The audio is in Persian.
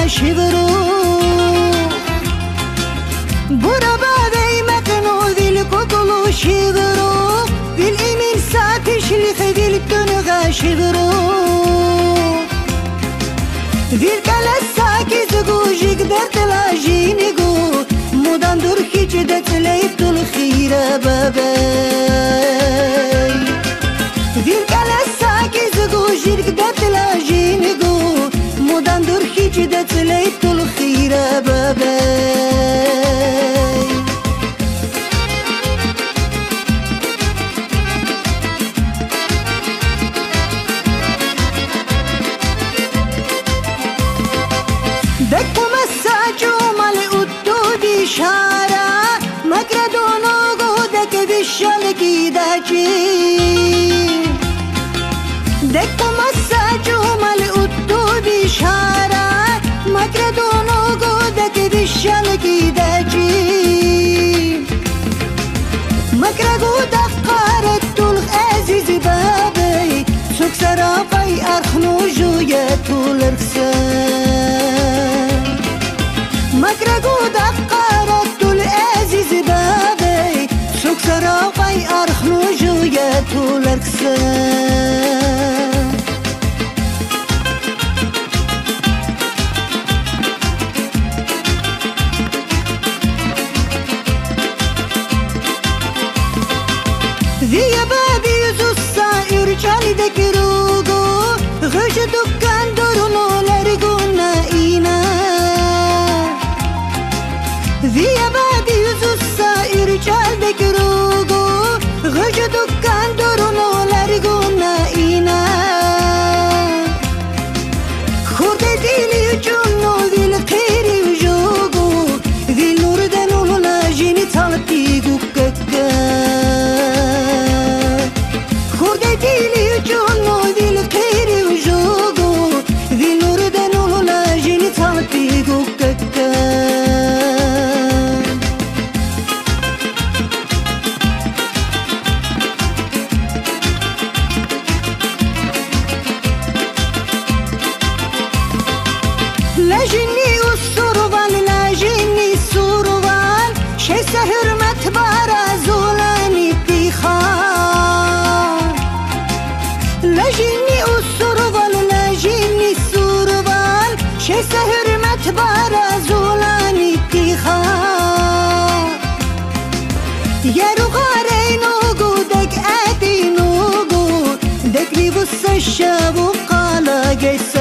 شبرو برا بابي مكنو ذي الكوكلو شبرو ذي الإيمين ساتش لخذي الدنغا شبرو ذي الكالساكي زقو جيقدر تلاجينيقو مودان دور هيج دت ليت الخيرة بابي ذي الكالساكي زقو جيقدر تلاجينيقو مودان دور هيج دت ليت الخيرة بابي دكو مساجو مالي قدودي شارع مكردونو قودك بالشلقي داجي دكو مساجو مالي قدودي شارع مكردونو قودك بالشلقي داجي مكرقو دقارت طلق عزيز بابي سوك سرافي أرخنو جوية الرخصان مكرقو دقارت العزيز بابي سوك سرافي أرخنو جوية الرخصان ذي بابي زوسا يرجع دكروغو غش دكان دورنو لرغونا إينا ذي بابي زوسا يرجع دكروغو غش دكان دورنو لرغونا إينا خورد ديلي جونو ذي الخيري وجوغو ذي النور دانو لاجيني طالبتي قوككا ديلي جونو ذي الخير وجوقو ذي نور دانو لاجيني طالبي قوككا لاجيني والسربان لاجيني السربان شي سهر متبارا زولاني الدخان لاجيني السربان لاجيني السربان شي سهر متبارا زولاني الدخان يا رغاري نوغو دك ادي نوغو دك لي بص الشاب وقالا قيس